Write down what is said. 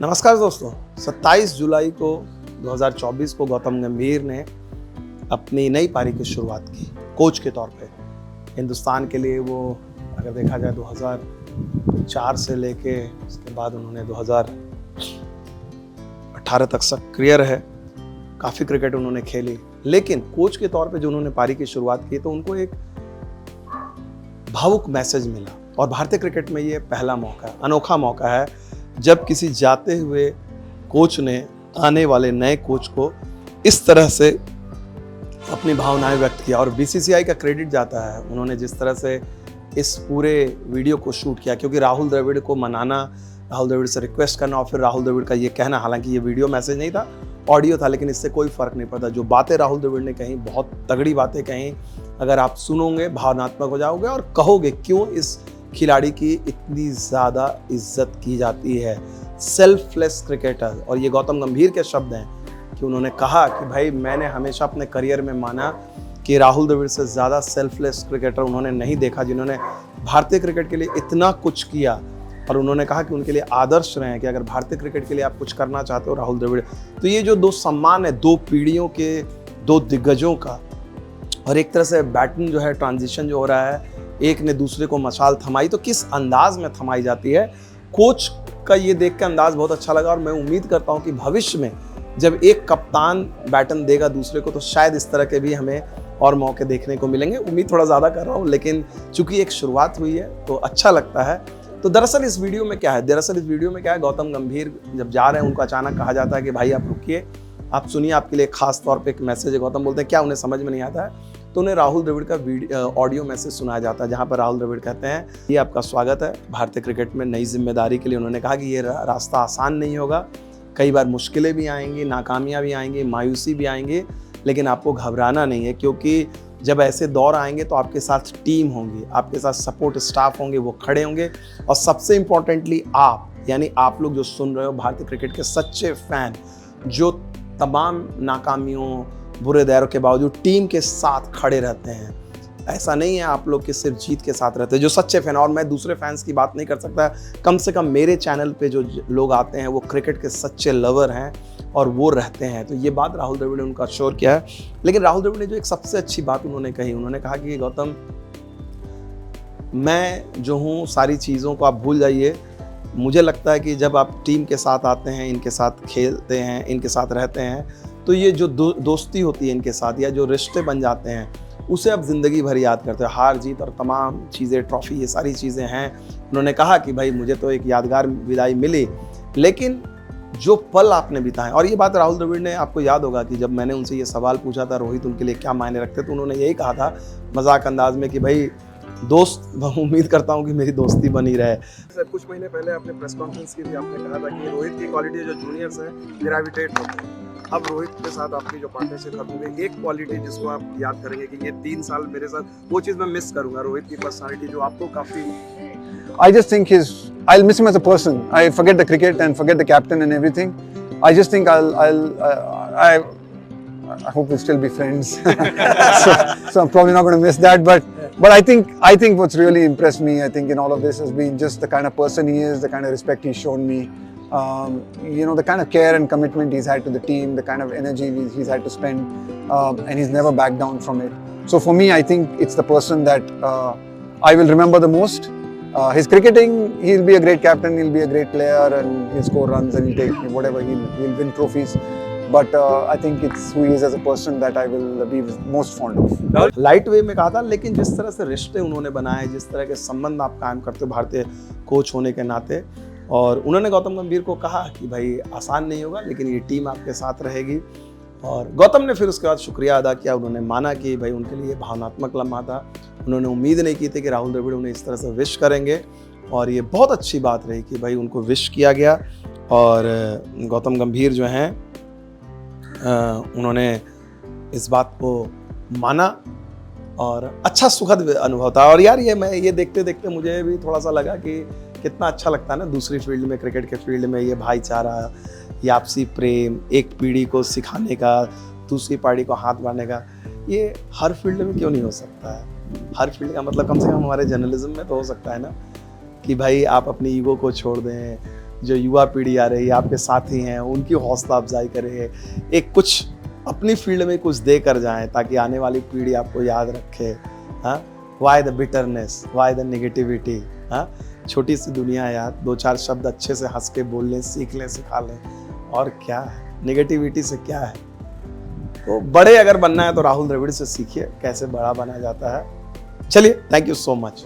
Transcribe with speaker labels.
Speaker 1: नमस्कार दोस्तों, 27 जुलाई को 2024 को गौतम गंभीर ने अपनी नई पारी की शुरुआत की कोच के तौर पे। हिंदुस्तान के लिए वो अगर देखा जाए 2004 से लेके उसके बाद उन्होंने 2018 तक सक्रिय रहे, काफ़ी क्रिकेट उन्होंने खेली, लेकिन कोच के तौर पे जो उन्होंने पारी की शुरुआत की तो उनको एक भावुक मैसेज मिला। और भारतीय क्रिकेट में ये पहला मौका, अनोखा मौका है जब किसी जाते हुए कोच ने आने वाले नए कोच को इस तरह से अपनी भावनाएं व्यक्त किया। और बीसीसीआई का क्रेडिट जाता है उन्होंने जिस तरह से इस पूरे वीडियो को शूट किया, क्योंकि राहुल द्रविड़ को मनाना, राहुल द्रविड़ से रिक्वेस्ट करना और फिर राहुल द्रविड़ का ये कहना, हालांकि ये वीडियो मैसेज नहीं था, ऑडियो था, लेकिन इससे कोई फर्क नहीं पड़ता। जो बातें राहुल द्रविड़ ने कही, बहुत तगड़ी बातें कही, अगर आप सुनोगे भावनात्मक हो जाओगे और कहोगे क्यों इस खिलाड़ी की इतनी ज़्यादा इज्जत की जाती है, सेल्फलेस क्रिकेटर। और ये गौतम गंभीर के शब्द हैं कि उन्होंने कहा कि भाई मैंने हमेशा अपने करियर में माना कि राहुल द्रविड़ से ज़्यादा सेल्फलेस क्रिकेटर उन्होंने नहीं देखा, जिन्होंने भारतीय क्रिकेट के लिए इतना कुछ किया। और उन्होंने कहा कि उनके लिए आदर्श रहे हैं कि अगर भारतीय क्रिकेट के लिए आप कुछ करना चाहते हो राहुल द्रविड़, तो ये जो दो सम्मान है, दो पीढ़ियों के दो दिग्गजों का, और एक तरह से बैटन जो है, ट्रांजिशन जो हो रहा है, एक ने दूसरे को मशाल थमाई, तो किस अंदाज में थमाई जाती है। कोच का ये देख के अंदाज बहुत अच्छा लगा और मैं उम्मीद करता हूँ कि भविष्य में जब एक कप्तान बैटन देगा दूसरे को तो शायद इस तरह के भी हमें और मौके देखने को मिलेंगे। उम्मीद थोड़ा ज़्यादा कर रहा हूँ, लेकिन चूंकि एक शुरुआत हुई है तो अच्छा लगता है। तो दरअसल इस वीडियो में क्या है, गौतम गंभीर जब जा रहे हैं उनको अचानक कहा जाता है कि भाई आप रुकिए, आप सुनिए, आपके लिए खास तौर पे एक मैसेज है। गौतम बोलते हैं क्या, उन्हें समझ में नहीं आता है, तो उन्हें राहुल द्रविड़ का ऑडियो मैसेज सुनाया जाता है, जहां पर राहुल द्रविड़ कहते हैं ये आपका स्वागत है भारतीय क्रिकेट में नई जिम्मेदारी के लिए। उन्होंने कहा कि ये रास्ता आसान नहीं होगा, कई बार मुश्किलें भी आएंगी, नाकामियां भी आएंगी, मायूसी भी आएंगी, लेकिन आपको घबराना नहीं है, क्योंकि जब ऐसे दौर आएंगे तो आपके साथ टीम होंगी, आपके साथ सपोर्ट स्टाफ होंगे, वो खड़े होंगे। और सबसे इम्पोर्टेंटली आप, यानी आप लोग जो सुन रहे हो, भारतीय क्रिकेट के सच्चे फैन, जो तमाम नाकामियों, बुरे दौरों के बावजूद टीम के साथ खड़े रहते हैं। ऐसा नहीं है आप लोग के सिर्फ जीत के साथ रहते हैं, जो सच्चे फैन। और मैं दूसरे फैंस की बात नहीं कर सकता, कम से कम मेरे चैनल पे जो लोग आते हैं वो क्रिकेट के सच्चे लवर हैं और वो रहते हैं। तो ये बात राहुल द्रविड़ ने उनका श्योर किया है। लेकिन राहुल द्रविड़ ने जो एक सबसे अच्छी बात उन्होंने कही, उन्होंने कहा कि गौतम, मैं जो हूँ सारी चीज़ों को आप भूल जाइए। मुझे लगता है कि जब आप टीम के साथ आते हैं, इनके साथ खेलते हैं, इनके साथ रहते हैं, तो ये जो दोस्ती होती है इनके साथ, या जो रिश्ते बन जाते हैं, उसे आप ज़िंदगी भर याद करते हो। हार जीत और तमाम चीज़ें, ट्रॉफी, ये सारी चीज़ें हैं। उन्होंने कहा कि भाई मुझे तो एक यादगार विदाई मिली, लेकिन जो पल आपने बिताए, और ये बात राहुल द्रविड़ ने, आपको याद होगा कि जब मैंने उनसे ये सवाल पूछा था रोहित उनके लिए क्या मायने रखते, तो उन्होंने यही कहा था मजाक अंदाज में कि भाई दोस्त, उम्मीद करता हूँ कि मेरी दोस्ती बनी रहे।
Speaker 2: सर, कुछ महीने पहले आपने प्रेस कॉन्फ्रेंस की थी, आपने कहा था कि रोहित की क्वालिटी जो जूनियर्स हैं ग्रेविटेट होते हैं। अब रोहित के साथ आपकी जो पार्टनरशिप खत्म हुई, एक क्वालिटी जिसको आप याद करेंगे कि ये 3 साल मेरे साथ, वो चीज़ मैं मिस करूंगा, रोहित की पर्सनालिटी जो आपको काफ़ी।
Speaker 3: I just think I'll miss him as a person. I forget the cricket and forget the captain and everything. I just think I hope we'll still be friends. so I'm probably not going to miss that. But I think what's really impressed me, I think in all of this has been just the kind of person he is, the kind of respect he's shown me. The kind of care and commitment he's had to the team, the kind of energy he's had to spend, and he's never backed down from it. So for me, I think it's the person that I will remember the most. His cricketing, he'll be a great captain, he'll be a great player, and he'll score runs and he'll take whatever, he'll win trophies. But I think it's who he is as a person that I will be most fond of.
Speaker 1: Light way में कहा था, लेकिन जिस तरह से रिश्ते उन्होंने बनाए, जिस तरह के संबंध आप कायम करते हो भारतीय कोच होने के नाते, और उन्होंने गौतम गंभीर को कहा कि भाई आसान नहीं होगा, लेकिन ये टीम आपके साथ रहेगी। और गौतम ने फिर उसके बाद शुक्रिया अदा किया, उन्होंने माना कि भाई उनके लिए भावनात्मक लम्हा था, उन्होंने उम्मीद नहीं की थी कि राहुल द्रविड़ उन्हें इस तरह से विश करेंगे, और ये बहुत अच्छी बात रही कि भाई उनको विश किया गया। और गौतम गंभीर जो हैं उन्होंने इस बात को माना और अच्छा सुखद अनुभव था। और यार ये देखते देखते मुझे भी थोड़ा सा लगा कि कितना अच्छा लगता है ना, दूसरी फील्ड में, क्रिकेट के फील्ड में, ये भाईचारा, ये आपसी प्रेम, एक पीढ़ी को सिखाने का, दूसरी पार्टी को हाथ बांधने का, ये हर फील्ड में क्यों नहीं हो सकता है। हर फील्ड का मतलब कम से कम हमारे जर्नलिज्म में तो हो सकता है ना, कि भाई आप अपनी ईगो को छोड़ दें, जो युवा पीढ़ी आ रही है, आपके साथी हैं, उनकी हौसला अफजाई करें, एक कुछ अपनी फील्ड में कुछ दे कर जाएं ताकि आने वाली पीढ़ी आपको याद रखे। हाँ, why the bitterness, why the negativity. हाँ, छोटी सी दुनिया है यार, 2-4 शब्द अच्छे से हंस के बोल लें, सीख लें, सिखा लें, और क्या है, नेगेटिविटी से क्या है। तो बड़े अगर बनना है तो राहुल द्रविड़ से सीखिए कैसे बड़ा बना जाता है। चलिए, थैंक यू सो मच।